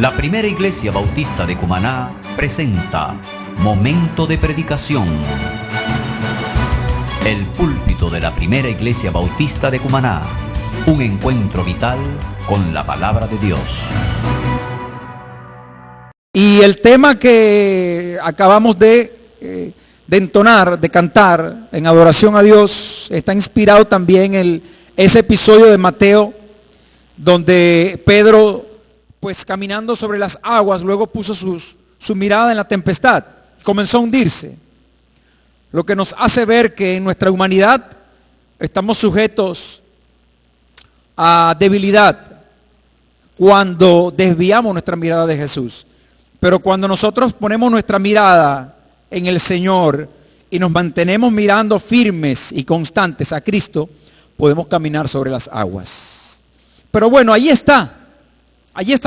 La Primera Iglesia Bautista de Cumaná presenta Momento de Predicación. El púlpito de la Primera Iglesia Bautista de Cumaná. Un encuentro vital con la palabra de Dios. Y el tema que acabamos de entonar, de cantar en adoración a Dios, está inspirado también en ese episodio de Mateo, donde Pedro, pues caminando sobre las aguas, luego puso su mirada en la tempestad, comenzó a hundirse. Lo que nos hace ver que en nuestra humanidad estamos sujetos a debilidad cuando desviamos nuestra mirada de Jesús. Pero cuando nosotros ponemos nuestra mirada en el Señor y nos mantenemos mirando firmes y constantes a Cristo, podemos caminar sobre las aguas. Pero bueno, allí está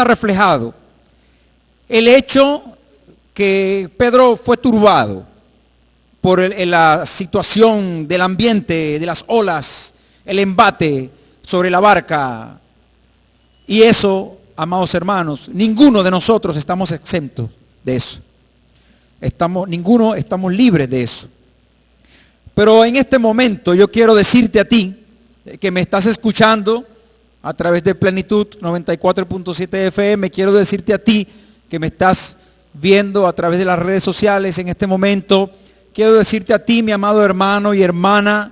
reflejado el hecho que Pedro fue turbado por la situación del ambiente, de las olas, el embate sobre la barca. Y eso, amados hermanos, ninguno de nosotros estamos exentos de eso. Ninguno estamos libres de eso. Pero en este momento yo quiero decirte a ti, que me estás escuchando a través de Plenitud 94.7 FM, quiero decirte a ti que me estás viendo a través de las redes sociales en este momento, quiero decirte a ti, mi amado hermano y hermana,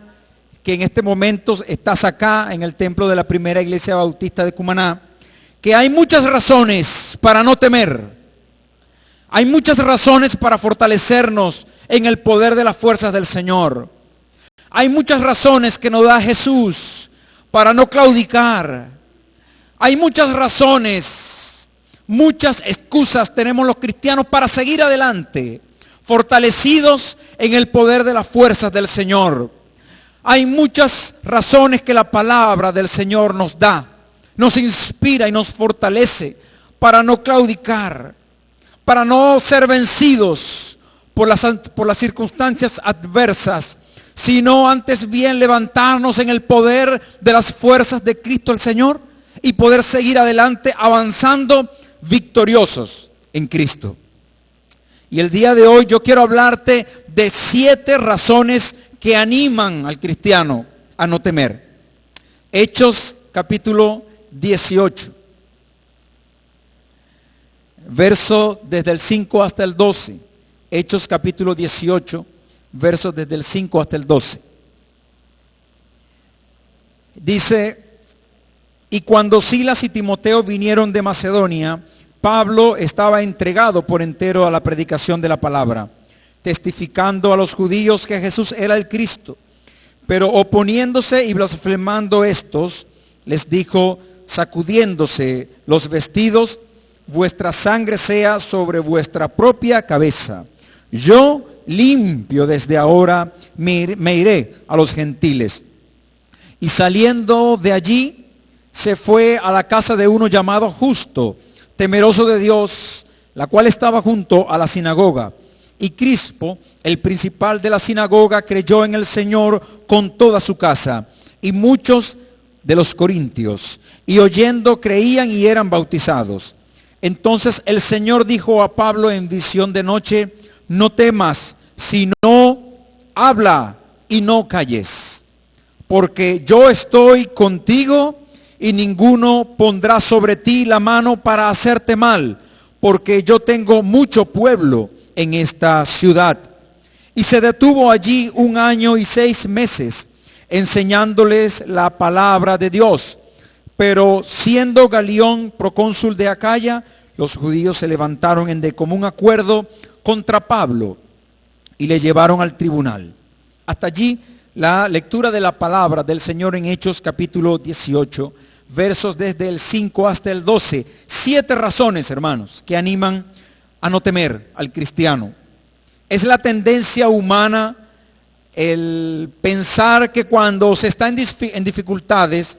que en este momento estás acá en el templo de la Primera Iglesia Bautista de Cumaná, que hay muchas razones para no temer. Hay muchas razones para fortalecernos en el poder de las fuerzas del Señor. Hay muchas razones que nos da Jesús para no claudicar. Hay muchas razones, muchas excusas tenemos los cristianos para seguir adelante, fortalecidos en el poder de las fuerzas del Señor. Hay muchas razones que la palabra del Señor nos da, nos inspira y nos fortalece para no claudicar, para no ser vencidos por las circunstancias adversas, sino antes bien levantarnos en el poder de las fuerzas de Cristo el Señor y poder seguir adelante avanzando victoriosos en Cristo. Y el día de hoy yo quiero hablarte de 7 razones que animan al cristiano a no temer. Hechos capítulo 18, verso desde el 5 hasta el 12. Hechos capítulo 18, versos desde el 5 hasta el 12. Dice: y cuando Silas y Timoteo vinieron de Macedonia, Pablo estaba entregado por entero a la predicación de la palabra, testificando a los judíos que Jesús era el Cristo. Pero oponiéndose y blasfemando estos, les dijo, sacudiéndose los vestidos: vuestra sangre sea sobre vuestra propia cabeza. Yo limpio desde ahora me iré a los gentiles. Y saliendo de allí, se fue a la casa de uno llamado Justo, temeroso de Dios, la cual estaba junto a la sinagoga. Y Crispo, el principal de la sinagoga, creyó en el Señor con toda su casa, y muchos de los corintios, y oyendo creían y eran bautizados. Entonces el Señor dijo a Pablo en visión de noche: no temas, sino habla y no calles, porque yo estoy contigo y ninguno pondrá sobre ti la mano para hacerte mal, porque yo tengo mucho pueblo en esta ciudad. Y se detuvo allí 1 año y 6 meses, enseñándoles la palabra de Dios. Pero siendo Galión procónsul de Acaya, los judíos se levantaron de común acuerdo contra Pablo y le llevaron al tribunal. Hasta allí la lectura de la palabra del Señor en Hechos capítulo 18, versos desde el 5 hasta el 12. 7 razones, hermanos, que animan a no temer al cristiano. Es la tendencia humana el pensar que cuando se está en dificultades,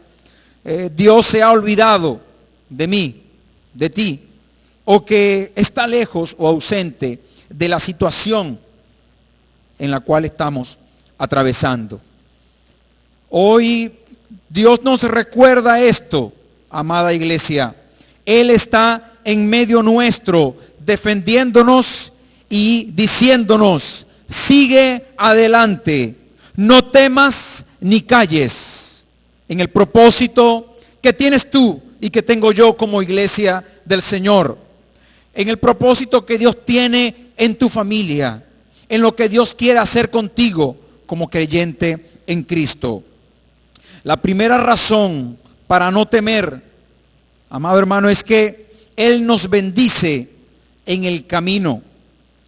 Dios se ha olvidado de mí, de ti, o que está lejos o ausente de la situación en la cual estamos atravesando. Hoy Dios nos recuerda esto, amada iglesia. Él está en medio nuestro, defendiéndonos y diciéndonos: sigue adelante, no temas ni calles, en el propósito que tienes tú y que tengo yo como iglesia del Señor, en el propósito que Dios tiene en tu familia, en lo que Dios quiere hacer contigo como creyente en Cristo. La primera razón para no temer, amado hermano, es que Él nos bendice en el camino.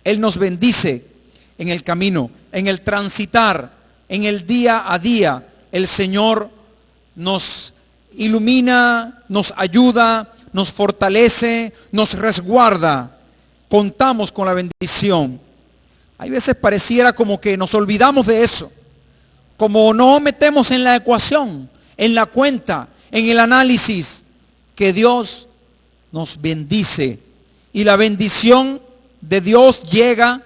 Él nos bendice en el camino, en el transitar, en el día a día. El Señor nos ilumina, nos ayuda, nos fortalece, nos resguarda. Contamos con la bendición. Hay veces pareciera como que nos olvidamos de eso, como no metemos en la ecuación, en la cuenta, en el análisis, que Dios nos bendice. Y la bendición de Dios llega,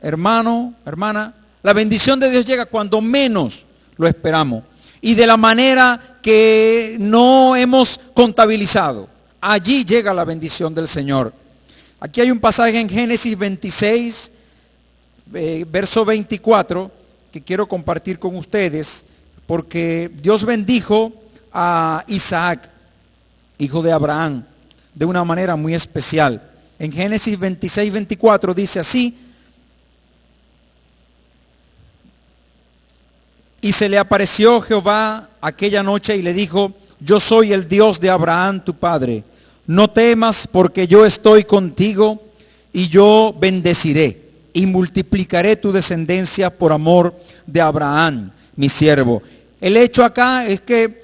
hermano, hermana, la bendición de Dios llega cuando menos lo esperamos y de la manera que no hemos contabilizado. Allí llega la bendición del Señor. Aquí hay un pasaje en Génesis 26, verso 24, que quiero compartir con ustedes, porque Dios bendijo a Isaac, hijo de Abraham, de una manera muy especial. En Génesis 26, 24 dice así: y se le apareció Jehová aquella noche y le dijo: yo soy el Dios de Abraham tu padre, no temas, porque yo estoy contigo y yo bendeciré y multiplicaré tu descendencia por amor de Abraham, mi siervo. El hecho acá es que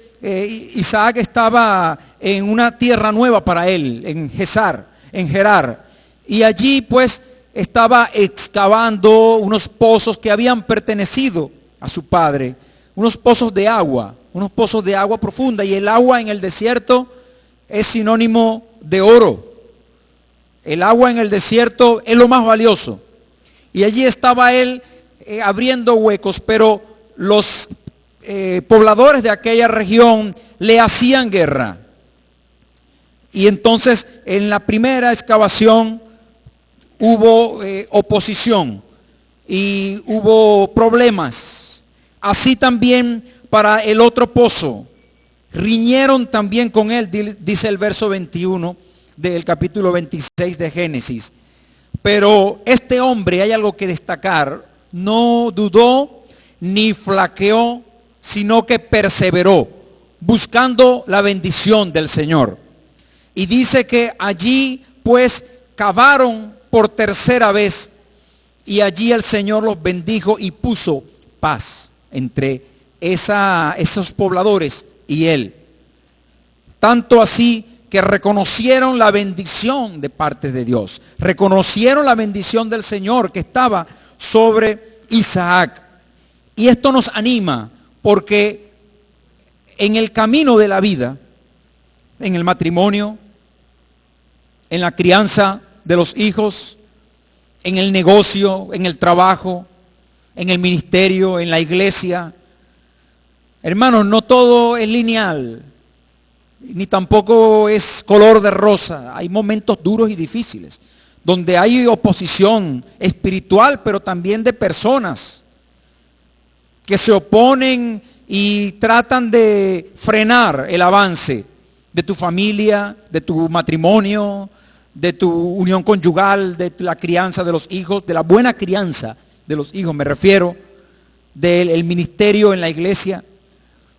Isaac estaba en una tierra nueva para él, en Gerar, y allí pues estaba excavando unos pozos que habían pertenecido a su padre, unos pozos de agua profunda, y el agua en el desierto es sinónimo de oro. El agua en el desierto es lo más valioso. Y allí estaba él abriendo huecos, pero los pobladores de aquella región le hacían guerra. Y entonces en la primera excavación hubo oposición y hubo problemas. Así también para el otro pozo. Riñeron también con él, dice el verso 21 del capítulo 26 de Génesis. Pero este hombre, hay algo que destacar, no dudó ni flaqueó, sino que perseveró, buscando la bendición del Señor. Y dice que allí pues cavaron por tercera vez, y allí el Señor los bendijo y puso paz entre esos pobladores y él. Tanto así que reconocieron la bendición de parte de Dios, reconocieron la bendición del Señor que estaba sobre Isaac. Y esto nos anima porque en el camino de la vida, en el matrimonio, en la crianza de los hijos, en el negocio, en el trabajo, en el ministerio, en la iglesia, hermanos, no todo es lineal, ni tampoco es color de rosa. Hay momentos duros y difíciles, donde hay oposición espiritual, pero también de personas que se oponen y tratan de frenar el avance de tu familia, de tu matrimonio, de tu unión conyugal, de la crianza de los hijos, de la buena crianza de los hijos, me refiero, del ministerio en la iglesia.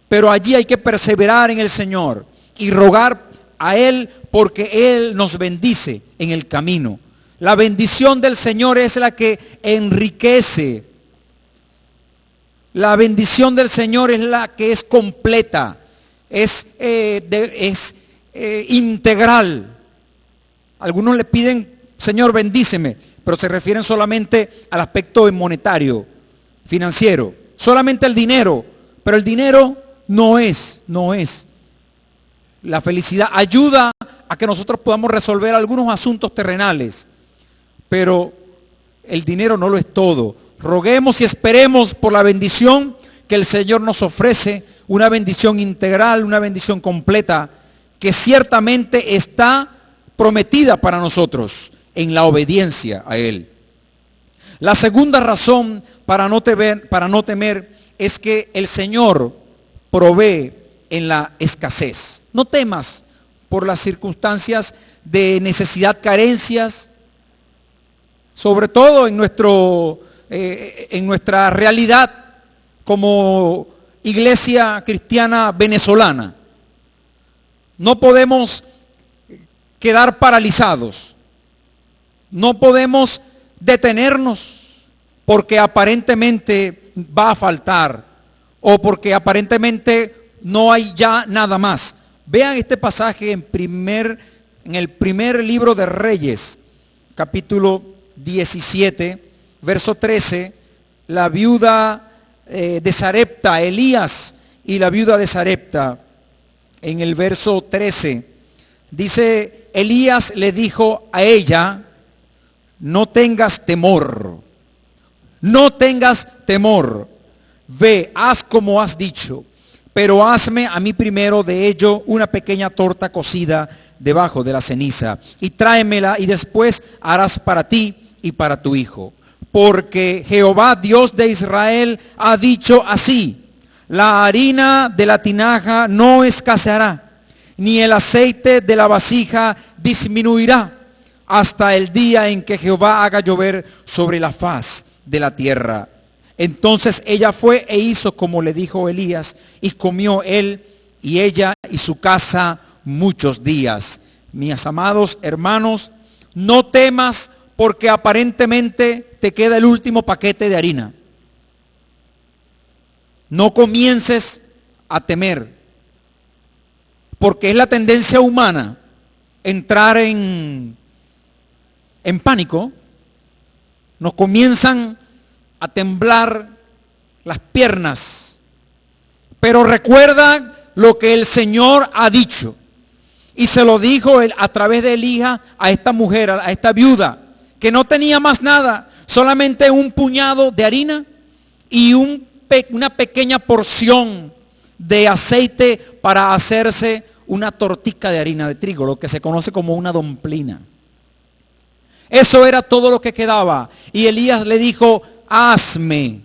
Pero allí hay que perseverar en el Señor y rogar a Él, porque Él nos bendice en el camino. La bendición del Señor es la que enriquece. La bendición del Señor es la que es completa, es integral. Algunos le piden: Señor, bendíceme, pero se refieren solamente al aspecto monetario, financiero, solamente al dinero. Pero el dinero no es la felicidad. Ayuda a que nosotros podamos resolver algunos asuntos terrenales, pero el dinero no lo es todo. Roguemos y esperemos por la bendición que el Señor nos ofrece, una bendición integral, una bendición completa, que ciertamente está prometida para nosotros en la obediencia a Él. La segunda razón para no temer es que el Señor provee en la escasez. No temas por las circunstancias de necesidad, carencias, sobre todo en nuestra realidad como iglesia cristiana venezolana. No podemos quedar paralizados, no podemos detenernos porque aparentemente va a faltar o porque aparentemente no hay ya nada más. Vean este pasaje en el primer libro de Reyes, capítulo 17, verso 13, la viuda de Sarepta, Elías y la viuda de Sarepta. En el verso 13 dice, Elías le dijo a ella, no tengas temor, no tengas temor, ve, haz como has dicho, pero hazme a mí primero de ello una pequeña torta cocida debajo de la ceniza y tráemela y después harás para ti y para tu hijo. Porque Jehová Dios de Israel ha dicho así, la harina de la tinaja no escaseará, ni el aceite de la vasija disminuirá, hasta el día en que Jehová haga llover sobre la faz de la tierra. Entonces ella fue e hizo como le dijo Elías, y comió él y ella y su casa muchos días. Mis amados hermanos, no temas porque aparentemente te queda el último paquete de harina. No comiences a temer, porque es la tendencia humana entrar en pánico. Nos comienzan a temblar las piernas. Pero recuerda lo que el Señor ha dicho. Y se lo dijo a través de Elías a esta mujer, a esta viuda, que no tenía más nada, solamente un puñado de harina y una pequeña porción de aceite para hacerse una tortica de harina de trigo, lo que se conoce como una domplina. Eso era todo lo que quedaba. Y Elías le dijo, hazme,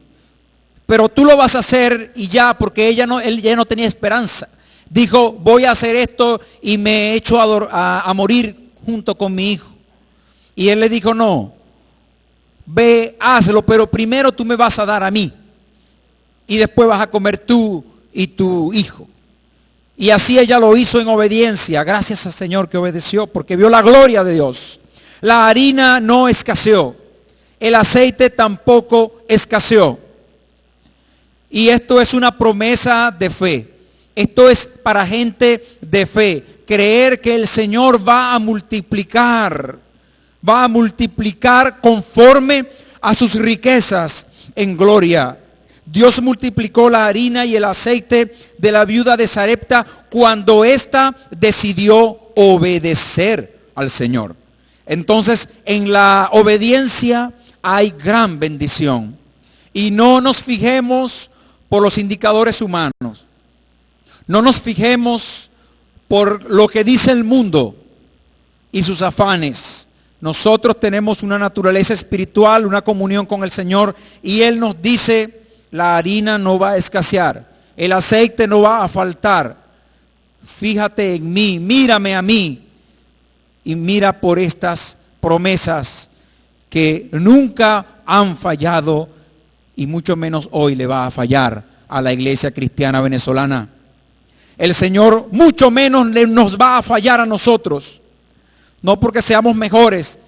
pero tú lo vas a hacer y ya, porque él ya no tenía esperanza. Dijo, voy a hacer esto y me echo a morir junto con mi hijo. Y él le dijo, no, ve, hazlo, pero primero tú me vas a dar a mí. Y después vas a comer tú y tu hijo. Y así ella lo hizo en obediencia. Gracias al Señor que obedeció, porque vio la gloria de Dios. La harina no escaseó. El aceite tampoco escaseó. Y esto es una promesa de fe. Esto es para gente de fe. Creer que el Señor va a multiplicar conforme a sus riquezas en gloria. Dios multiplicó la harina y el aceite de la viuda de Sarepta cuando ésta decidió obedecer al Señor. Entonces, en la obediencia hay gran bendición. Y no nos fijemos por los indicadores humanos. No nos fijemos por lo que dice el mundo y sus afanes. Nosotros tenemos una naturaleza espiritual, una comunión con el Señor, y Él nos dice, la harina no va a escasear, el aceite no va a faltar. Fíjate en mí, mírame a mí y mira por estas promesas que nunca han fallado y mucho menos hoy le va a fallar a la iglesia cristiana venezolana. El Señor mucho menos nos va a fallar a nosotros, no porque seamos mejores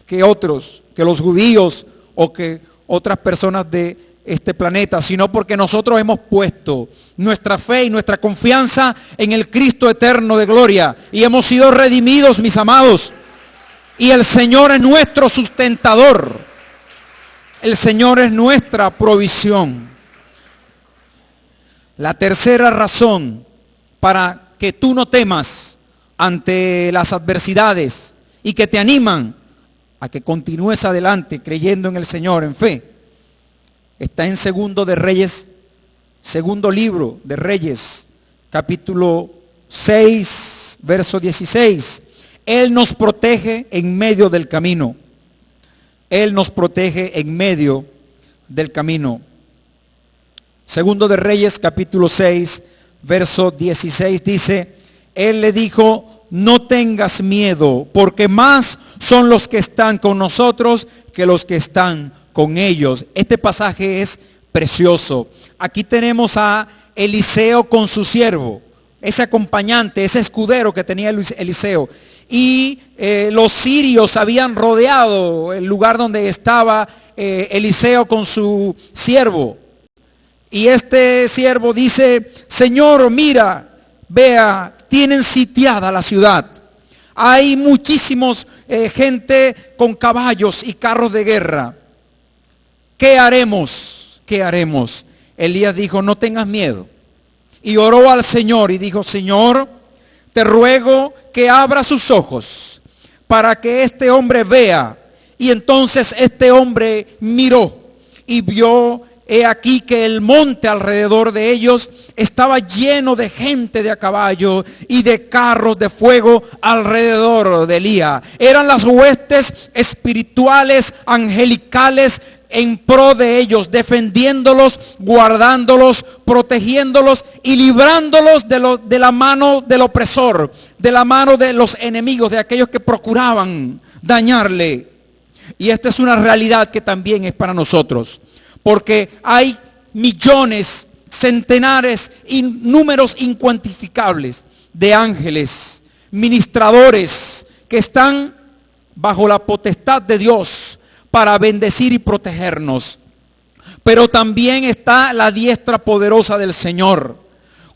que otros, que los judíos o que otras personas de este planeta, sino porque nosotros hemos puesto nuestra fe y nuestra confianza en el Cristo eterno de gloria y hemos sido redimidos, mis amados, y el Señor es nuestro sustentador, el Señor es nuestra provisión. La tercera razón para que tú no temas ante las adversidades y que te animan a que continúes adelante creyendo en el Señor en fe, está en segundo libro de Reyes, capítulo 6, verso 16. Él nos protege en medio del camino. Él nos protege en medio del camino. Segundo de Reyes, capítulo 6, verso 16 dice, Él le dijo, no tengas miedo, porque más son los que están con nosotros que los que están con ellos. Este pasaje es precioso. Aquí tenemos a Eliseo con su siervo, ese acompañante, ese escudero que tenía Eliseo. Y los sirios habían rodeado el lugar donde estaba Eliseo con su siervo. Y este siervo dice, Señor, mira, vea, tienen sitiada la ciudad. Hay muchísimos gente con caballos y carros de guerra. ¿Qué haremos? ¿Qué haremos? Elías dijo, no tengas miedo. Y oró al Señor y dijo, Señor, te ruego que abra sus ojos para que este hombre vea. Y entonces este hombre miró y vio, he aquí que el monte alrededor de ellos estaba lleno de gente de a caballo y de carros de fuego alrededor de Elías. Eran las huestes espirituales, angelicales, en pro de ellos, defendiéndolos, guardándolos, protegiéndolos y librándolos de la mano del opresor, de la mano de los enemigos, de aquellos que procuraban dañarle. Y esta es una realidad que también es para nosotros, porque hay millones, centenares, números incuantificables de ángeles, ministradores que están bajo la potestad de Dios para bendecir y protegernos. Pero también está la diestra poderosa del Señor,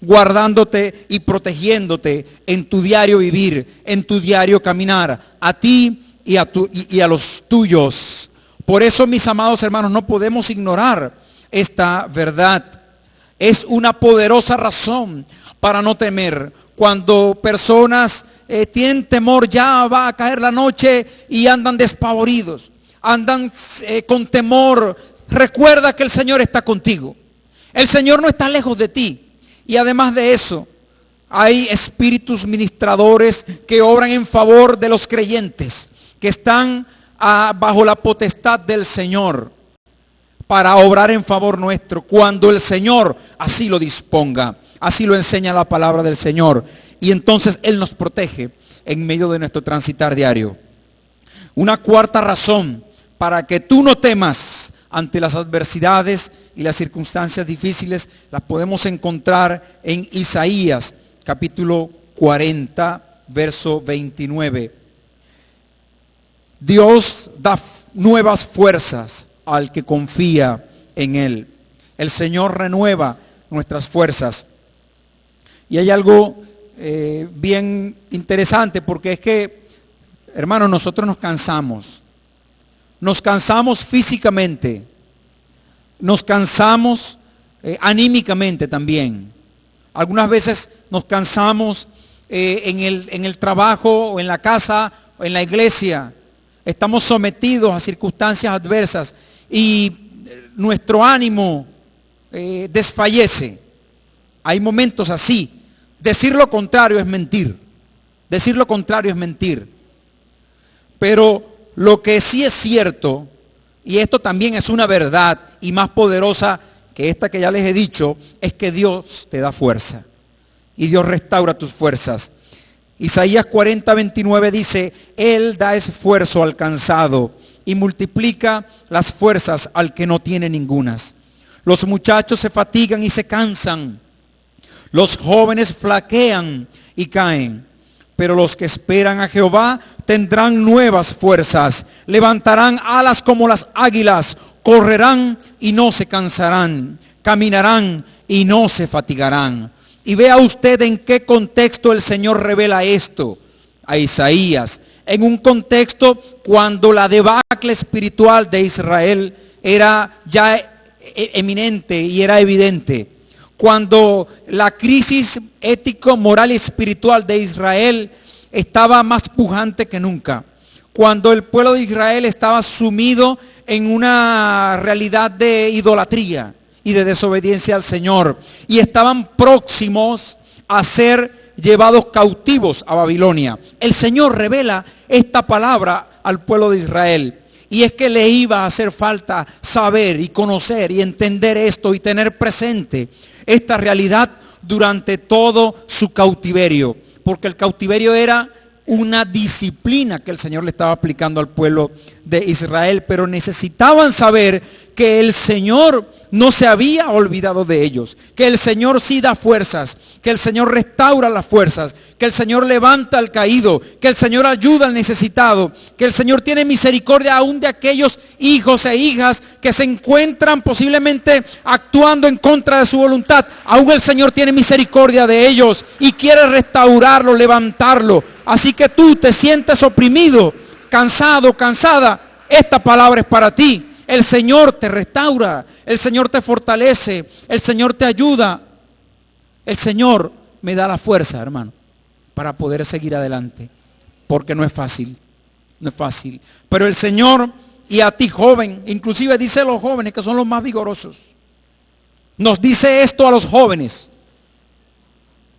guardándote y protegiéndote en tu diario vivir, en tu diario caminar, a ti y a los tuyos. Por eso, mis amados hermanos, no podemos ignorar esta verdad. Es una poderosa razón para no temer. Cuando personas tienen temor, ya va a caer la noche y andan despavoridos, andan con temor. Recuerda que el Señor está contigo. El Señor no está lejos de ti. Y además de eso, hay espíritus ministradores que obran en favor de los creyentes, que están bajo la potestad del Señor para obrar en favor nuestro cuando el Señor así lo disponga. Así lo enseña la palabra del Señor. Y entonces Él nos protege en medio de nuestro transitar diario. Una cuarta razón para que tú no temas ante las adversidades y las circunstancias difíciles, las podemos encontrar en Isaías capítulo 40, verso 29. Dios da nuevas fuerzas al que confía en Él. El Señor renueva nuestras fuerzas. Y hay algo bien interesante, porque es que, hermanos, nosotros nos cansamos. Nos cansamos físicamente, nos cansamos anímicamente también. Algunas veces nos cansamos en el trabajo, o en la casa, o en la iglesia. Estamos sometidos a circunstancias adversas y nuestro ánimo desfallece. Hay momentos así. Decir lo contrario es mentir. Decir lo contrario es mentir. Pero lo que sí es cierto, y esto también es una verdad y más poderosa que esta que ya les he dicho, es que Dios te da fuerza y Dios restaura tus fuerzas. Isaías 40, 29 dice, Él da esfuerzo al cansado y multiplica las fuerzas al que no tiene ningunas. Los muchachos se fatigan y se cansan, los jóvenes flaquean y caen. Pero los que esperan a Jehová tendrán nuevas fuerzas, levantarán alas como las águilas, correrán y no se cansarán, caminarán y no se fatigarán. Y vea usted en qué contexto el Señor revela esto a Isaías. En un contexto cuando la debacle espiritual de Israel era ya eminente y era evidente. Cuando la crisis ético, moral y espiritual de Israel estaba más pujante que nunca. Cuando el pueblo de Israel estaba sumido en una realidad de idolatría y de desobediencia al Señor. Y estaban próximos a ser llevados cautivos a Babilonia. El Señor revela esta palabra al pueblo de Israel. Y es que le iba a hacer falta saber y conocer y entender esto y tener presente esta realidad durante todo su cautiverio. Porque el cautiverio era una disciplina que el Señor le estaba aplicando al pueblo de Israel, pero necesitaban saber que el Señor no se había olvidado de ellos, que el Señor sí da fuerzas, que el Señor restaura las fuerzas, que el Señor levanta al caído, que el Señor ayuda al necesitado, que el Señor tiene misericordia aún de aquellos hijos e hijas que se encuentran posiblemente actuando en contra de su voluntad. Aún el Señor tiene misericordia de ellos y quiere restaurarlo, levantarlo. Así que tú te sientes oprimido, cansado, cansada, esta palabra es para ti. El Señor te restaura, el Señor te fortalece, el Señor te ayuda. El Señor me da la fuerza, hermano, para poder seguir adelante, porque no es fácil, no es fácil. Pero el Señor, y a ti joven, inclusive dice a los jóvenes que son los más vigorosos, nos dice esto a los jóvenes,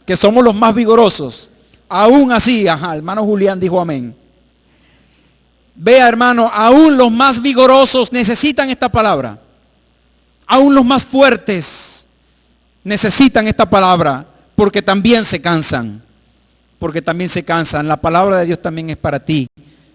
que somos los más vigorosos. Aún así, hermano Julián dijo amén. Vea, hermano, aún los más vigorosos necesitan esta palabra. Aún los más fuertes necesitan esta palabra, porque también se cansan. Porque también se cansan. La palabra de Dios también es para ti.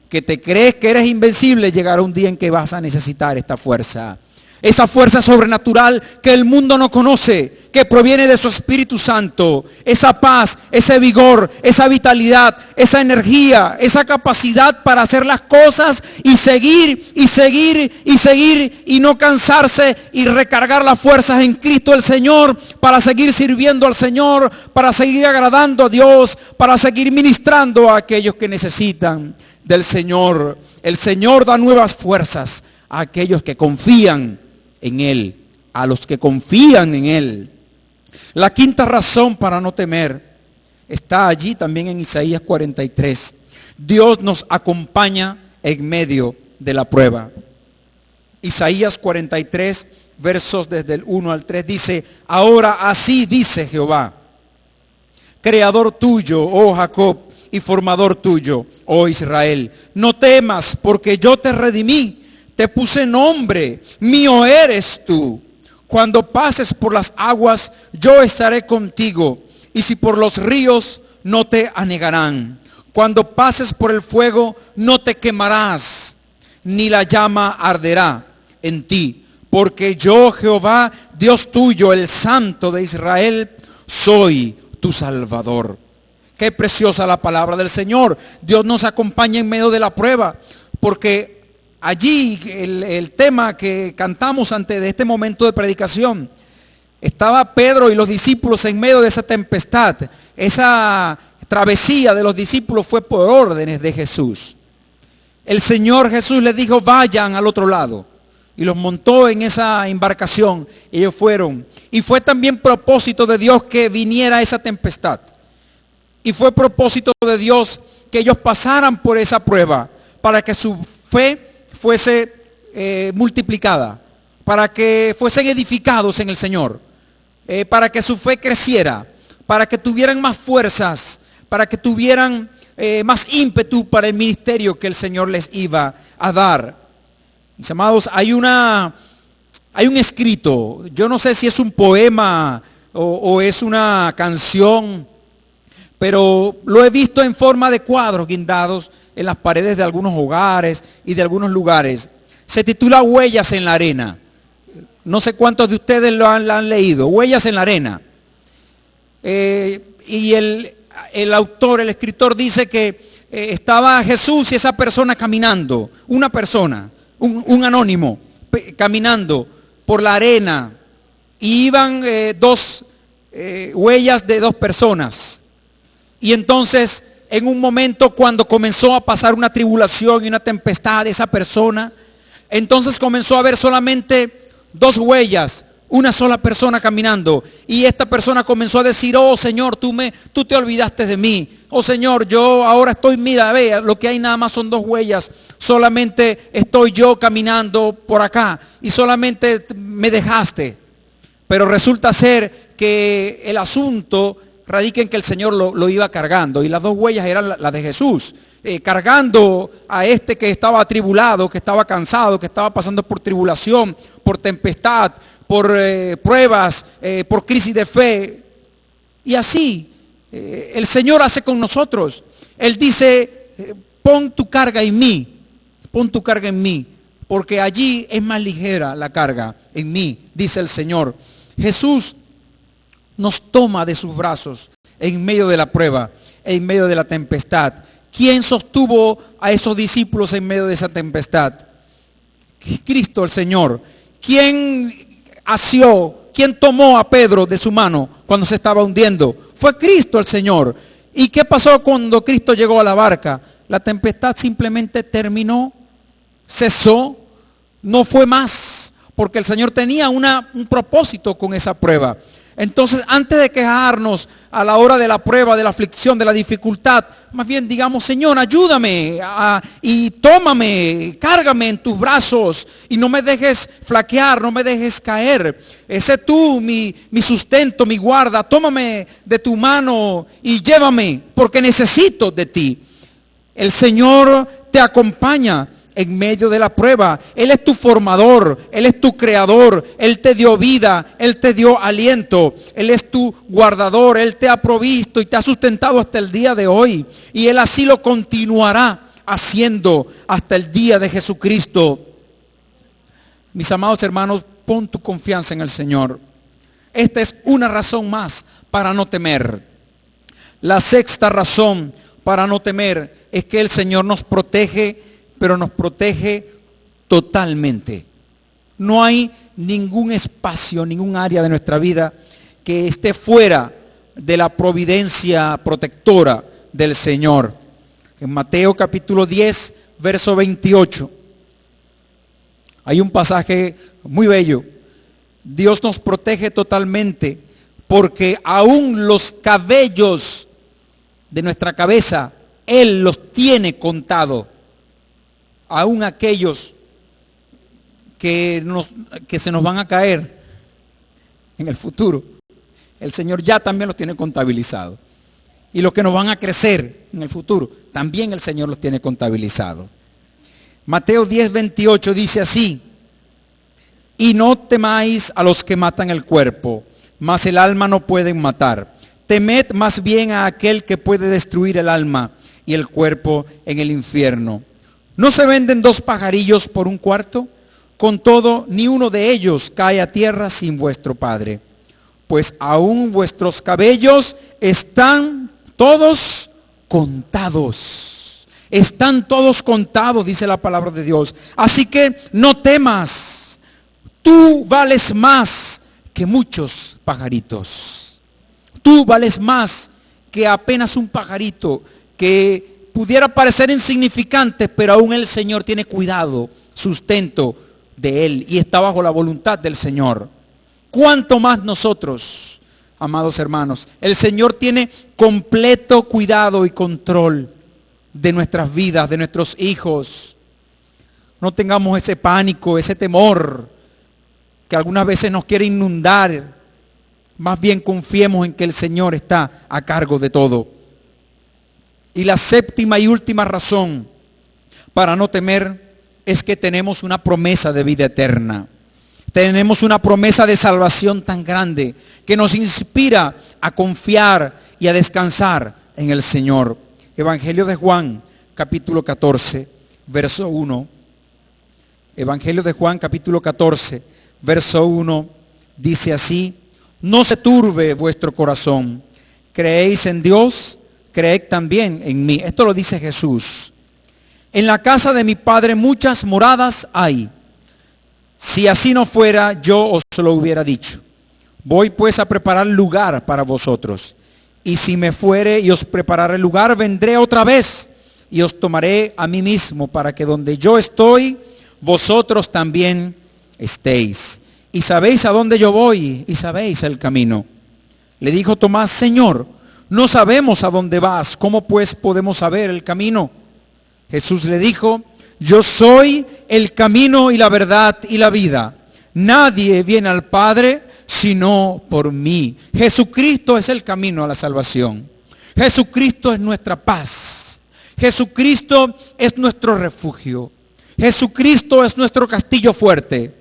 Que te crees que eres invencible, llegará un día en que vas a necesitar esta fuerza. Esa fuerza sobrenatural que el mundo no conoce, que proviene de su Espíritu Santo. Esa paz, ese vigor, esa vitalidad, esa energía, esa capacidad para hacer las cosas y seguir y seguir y seguir y no cansarse y recargar las fuerzas en Cristo el Señor para seguir sirviendo al Señor, para seguir agradando a Dios, para seguir ministrando a aquellos que necesitan del Señor. El Señor da nuevas fuerzas a aquellos que confían en Él, a los que confían en Él. La quinta razón para no temer está allí también en Isaías 43. Dios nos acompaña en medio de la prueba. Isaías 43, versos desde el 1 al 3 dice: ahora así dice Jehová, creador tuyo, oh Jacob, y formador tuyo, oh Israel, no temas, porque yo te redimí. Te puse nombre, mío eres tú. Cuando pases por las aguas, yo estaré contigo. Y si por los ríos, no te anegarán. Cuando pases por el fuego, no te quemarás, ni la llama arderá en ti. Porque yo, Jehová, Dios tuyo, el Santo de Israel, soy tu Salvador. Qué preciosa la palabra del Señor. Dios nos acompaña en medio de la prueba, porque allí el tema que cantamos antes de este momento de predicación, estaba Pedro y los discípulos en medio de esa tempestad. Esa travesía de los discípulos fue por órdenes de Jesús. El Señor Jesús les dijo: vayan al otro lado, y los montó en esa embarcación. Ellos fueron, y fue también propósito de Dios que viniera esa tempestad, y fue propósito de Dios que ellos pasaran por esa prueba, para que su fe fuese multiplicada, para que fuesen edificados en el Señor, para que su fe creciera, para que tuvieran más fuerzas, para que tuvieran más ímpetu para el ministerio que el Señor les iba a dar. Mis amados, hay un escrito, yo no sé si es un poema o es una canción, pero lo he visto en forma de cuadros guindados en las paredes de algunos hogares y de algunos lugares. Se titula Huellas en la arena. No sé cuántos de ustedes la han leído. Huellas en la arena. Y el autor, el escritor dice que estaba Jesús y esa persona caminando. Una persona, un anónimo, caminando por la arena. Y iban dos huellas de dos personas. Y entonces, en un momento cuando comenzó a pasar una tribulación y una tempestad de esa persona, entonces comenzó a ver solamente dos huellas, una sola persona caminando. Y esta persona comenzó a decir: oh Señor, tú te olvidaste de mí. Oh Señor, yo ahora estoy, mira, ve, lo que hay nada más son dos huellas. Solamente estoy yo caminando por acá y solamente me dejaste. Pero resulta ser que el asunto radica en que el Señor lo iba cargando, y las dos huellas eran las de Jesús, cargando a este que estaba atribulado, que estaba cansado, que estaba pasando por tribulación, por tempestad, por pruebas, por crisis de fe. Y así el Señor hace con nosotros. Él dice, pon tu carga en mí, pon tu carga en mí, porque allí es más ligera la carga en mí, dice el Señor. Jesús nos toma de sus brazos en medio de la prueba, en medio de la tempestad. ¿Quién sostuvo a esos discípulos en medio de esa tempestad? Cristo el Señor. ¿Quién asió, quién tomó a Pedro de su mano cuando se estaba hundiendo? Fue Cristo el Señor. ¿Y qué pasó cuando Cristo llegó a la barca? La tempestad simplemente terminó, cesó, no fue más, porque el Señor tenía un propósito con esa prueba. Entonces, antes de quejarnos a la hora de la prueba, de la aflicción, de la dificultad, más bien digamos, Señor, ayúdame y tómame, cárgame en tus brazos y no me dejes flaquear, no me dejes caer. Sé tú mi sustento, mi guarda, tómame de tu mano y llévame, porque necesito de ti. El Señor te acompaña en medio de la prueba. Él es tu formador, Él es tu creador, Él te dio vida, Él te dio aliento, Él es tu guardador, Él te ha provisto y te ha sustentado hasta el día de hoy. Y Él así lo continuará haciendo hasta el día de Jesucristo. Mis amados hermanos, pon tu confianza en el Señor. Esta es una razón más para no temer. La sexta razón para no temer es que el Señor nos protege, pero nos protege totalmente. No hay ningún espacio, ningún área de nuestra vida que esté fuera de la providencia protectora del Señor. En Mateo capítulo 10, verso 28, hay un pasaje muy bello. Dios nos protege totalmente porque aún los cabellos de nuestra cabeza, Él los tiene contados. Aún aquellos que se nos van a caer en el futuro, el Señor ya también los tiene contabilizados. Y los que nos van a crecer en el futuro, también el Señor los tiene contabilizados. Mateo 10, 28 dice así: y no temáis a los que matan el cuerpo, mas el alma no pueden matar. Temed más bien a aquel que puede destruir el alma y el cuerpo en el infierno. ¿No se venden 2 pajarillos por 1 cuarto? Con todo, ni uno de ellos cae a tierra sin vuestro Padre. Pues aún vuestros cabellos están todos contados. Están todos contados, dice la palabra de Dios. Así que no temas. Tú vales más que muchos pajaritos. Tú vales más que apenas un pajarito que pudiera parecer insignificante, pero aún el Señor tiene cuidado, sustento de Él y está bajo la voluntad del Señor. ¿Cuánto más nosotros, amados hermanos? El Señor tiene completo cuidado y control de nuestras vidas, de nuestros hijos. No tengamos ese pánico, ese temor que algunas veces nos quiere inundar. Más bien confiemos en que el Señor está a cargo de todo. Y la séptima y última razón para no temer es que tenemos una promesa de vida eterna. Tenemos una promesa de salvación tan grande que nos inspira a confiar y a descansar en el Señor. Evangelio de Juan, capítulo 14, verso 1. Evangelio de Juan, capítulo 14, verso 1, dice así: no se turbe vuestro corazón. ¿Creéis en Dios? Creed también en mí. Esto lo dice Jesús. En la casa de mi Padre muchas moradas hay. Si así no fuera, yo os lo hubiera dicho. Voy pues a preparar lugar para vosotros. Y si me fuere y os prepararé el lugar, vendré otra vez y os tomaré a mí mismo, para que donde yo estoy, vosotros también estéis. Y sabéis a dónde yo voy y sabéis el camino. Le dijo Tomás: Señor, no sabemos a dónde vas, ¿cómo pues podemos saber el camino? Jesús le dijo: yo soy el camino y la verdad y la vida. Nadie viene al Padre sino por mí. Jesucristo es el camino a la salvación. Jesucristo es nuestra paz. Jesucristo es nuestro refugio. Jesucristo es nuestro castillo fuerte.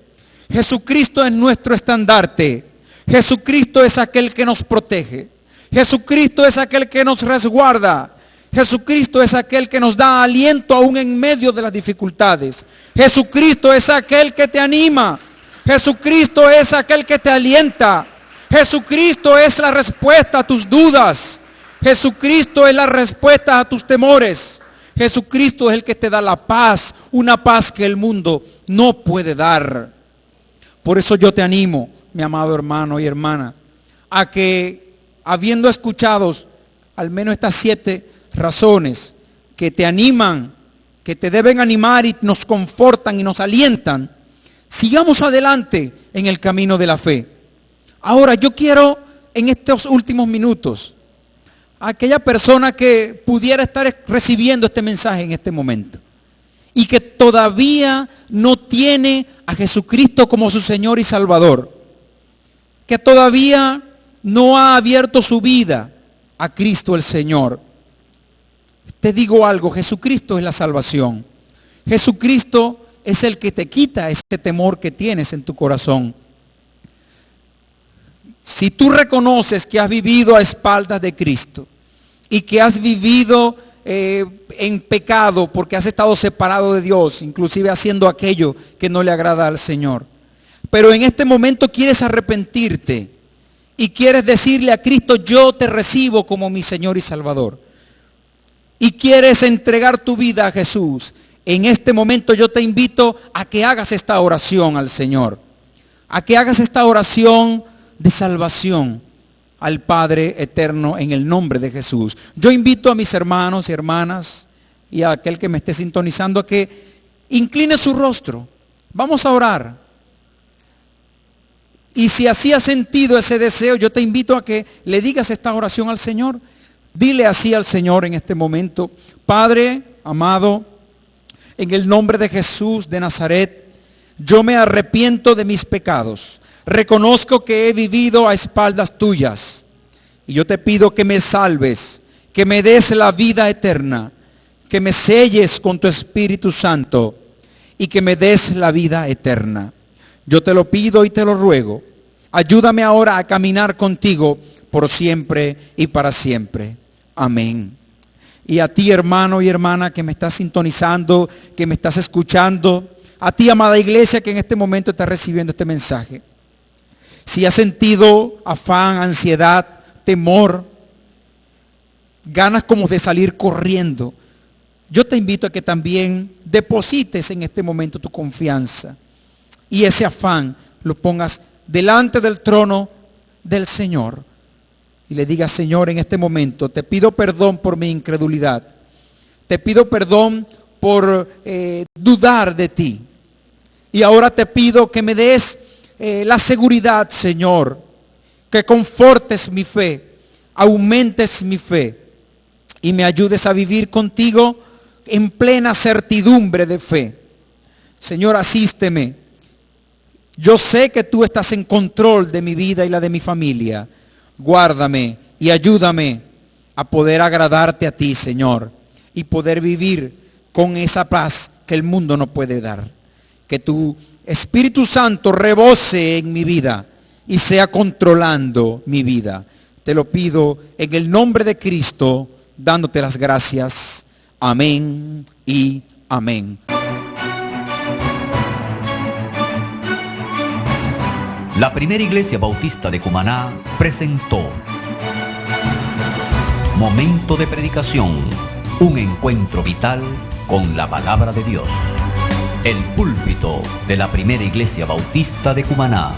Jesucristo es nuestro estandarte. Jesucristo es aquel que nos protege. Jesucristo es aquel que nos resguarda. Jesucristo es aquel que nos da aliento aún en medio de las dificultades. Jesucristo es aquel que te anima. Jesucristo es aquel que te alienta. Jesucristo es la respuesta a tus dudas. Jesucristo es la respuesta a tus temores. Jesucristo es el que te da la paz, una paz que el mundo no puede dar. Por eso yo te animo, mi amado hermano y hermana, a que habiendo escuchado al menos estas 7 razones que te animan, que te deben animar y nos confortan y nos alientan, sigamos adelante en el camino de la fe. Ahora yo quiero en estos últimos minutos a aquella persona que pudiera estar recibiendo este mensaje en este momento y que todavía no tiene a Jesucristo como su Señor y Salvador, que todavía no ha abierto su vida a Cristo el Señor. Te digo algo, Jesucristo es la salvación. Jesucristo es el que te quita ese temor que tienes en tu corazón. Si tú reconoces que has vivido a espaldas de Cristo y que has vivido en pecado porque has estado separado de Dios, inclusive haciendo aquello que no le agrada al Señor, pero en este momento quieres arrepentirte y quieres decirle a Cristo, yo te recibo como mi Señor y Salvador, y quieres entregar tu vida a Jesús, en este momento yo te invito a que hagas esta oración al Señor, a que hagas esta oración de salvación al Padre eterno en el nombre de Jesús. Yo invito a mis hermanos y hermanas y a aquel que me esté sintonizando a que incline su rostro. Vamos a orar. Y si así has sentido ese deseo, yo te invito a que le digas esta oración al Señor. Dile así al Señor en este momento: Padre amado, en el nombre de Jesús de Nazaret, yo me arrepiento de mis pecados. Reconozco que he vivido a espaldas tuyas. Y yo te pido que me salves, que me des la vida eterna, que me selles con tu Espíritu Santo y que me des la vida eterna. Yo te lo pido y te lo ruego. Ayúdame ahora a caminar contigo por siempre y para siempre. Amén. Y a ti, hermano y hermana que me estás sintonizando, que me estás escuchando, a ti, amada iglesia, que en este momento estás recibiendo este mensaje. Si has sentido afán, ansiedad, temor, ganas como de salir corriendo, yo te invito a que también deposites en este momento tu confianza y ese afán lo pongas delante del trono del Señor y le digas: Señor, en este momento te pido perdón por mi incredulidad, te pido perdón por dudar de ti, y ahora te pido que me des la seguridad, Señor, que confortes mi fe, aumentes mi fe y me ayudes a vivir contigo en plena certidumbre de fe. Señor, asísteme. Yo sé que tú estás en control de mi vida y la de mi familia. Guárdame y ayúdame a poder agradarte a ti, Señor, y poder vivir con esa paz que el mundo no puede dar. Que tu Espíritu Santo rebose en mi vida y sea controlando mi vida. Te lo pido en el nombre de Cristo, dándote las gracias. Amén y amén. La Primera Iglesia Bautista de Cumaná presentó Momento de Predicación, un encuentro vital con la palabra de Dios. El púlpito de la Primera Iglesia Bautista de Cumaná.